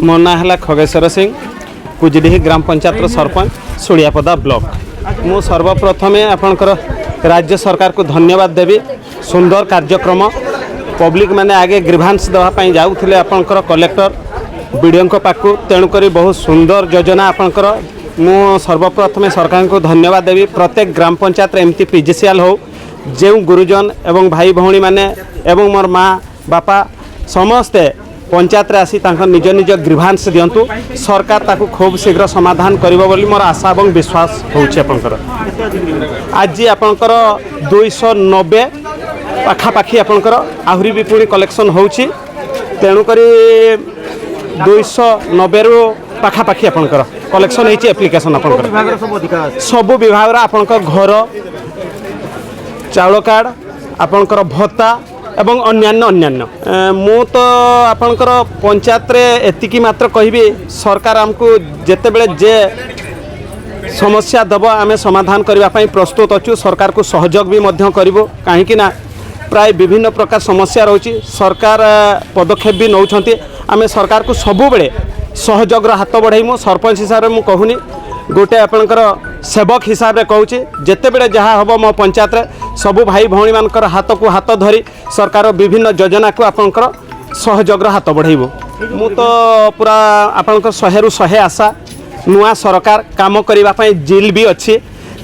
मो ना है खगेश्वर सिंह कुजडीही ग्राम पंचायत सरपंच सुड़ियापदा ब्लॉक। मु सर्वप्रथम आपणकर राज्य सरकार को धन्यवाद देवी। सुंदर कार्यक्रम पब्लिक माने आगे ग्रीभांस देवाई जाऊे आपणकर कलेक्टर बीडीओ पाक तेणुक बहुत सुंदर योजना आपणकर मु सर्वप्रथम सरकार को धन्यवाद देवी। प्रत्येक ग्राम पंचायत एमती पीजीसीएल हो जो गुरुजन एवं भाई भौणी माने एवं मोर माँ बापा समस्ते पंचायत आसी निज निज ग्रीभांस दिंतु सरकार ताकू खूब शीघ्र समाधान करिबो बोली मोर आशा और विश्वास होउछि। आपनकर आज आपनकर 290 पाखापाखी आपनकर आहुरी भी पुणी कलेक्शन होउछि तेणुक 290 रु पाखापाखी आपनकर कलेक्शन होइछि एप्लिकेशन आपनकर सब विभाग आपनकर घर चाउल कार्ड आपनकर भत्ता एवं अन्यान्य मु तो आपनकर पंचायत रे एतिकी मात्र कहबी सरकार हमको जेतेबेले जे समस्या दब आमे समाधान करबा पई प्रस्तुत अछु। सरकार को सहयोग भी मध्य करिवो काहेकि ना प्राय विभिन्न प्रकार समस्या रहउछि। सरकार पदक्षेप भी नउछंती आमे सरकार को सबु बेले सहयोग रा हाथ बढ़ाइमु। सरपंच हिसाब रे मु कहूनी गोटे आपनकर सेवक हिसाब रे कहूछि जेतेबेले जहाँ हम मो पंचायत रे सबु भाई भौणी मानकर हाथ को हाथ धरी सरकार विभिन्न योजना को आपनकर सहयोग हाथ बढ़ाइबो। मु तो पूरा आपनकर 100 रु 100 आशा नुआ सरकार काम करबा पई जिल भी अच्छी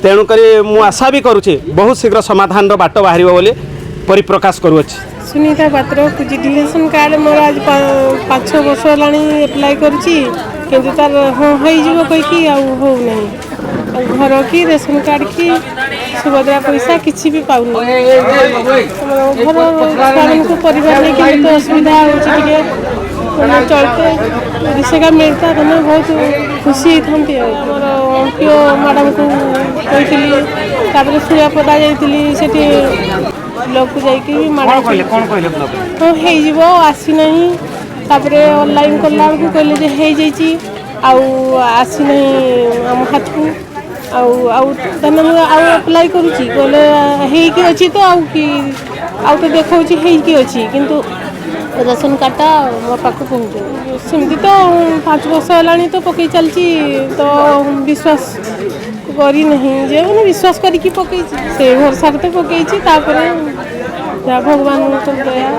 तेणुक मु आशा भी करुछि बहुत शीघ्र समाधान रो बाट बाहरिबो बोली परिप्रकाश करूछि। सुनीता पात्र कुजिडी रेशन कार्ड मोर आज 5-6 वर्ष होलानी एप्लाई करूछि किंतु तार हाँ हो कहीकि हो नहीं घर की रेशन कार्ड की सुभद्रा पैसा किसी भी पाऊनी घर छुआ को परिवार नहीं तो असुविधा होती चलते रिक्शा मिलता तो मैं बहुत खुशी होती पीओ मैडम को कही सूर्यापदा जाती ब्लॉक को जाकि हाँ हो आसी नहीं ऑनलाइन कला बेलू कहले आसी नहीं आम हाथ को अप्लाई करुँची कहले अच्छी तो आउ तो देखा अच्छी किंतु रेशन कार्डटा मो पाक पहुँचे सेमती तो 5 वर्ष है तो पकई चलती तो विश्वास करी नहीं जे मैंने विश्वास करके पकई से भरसा तो पकई भगवान दया।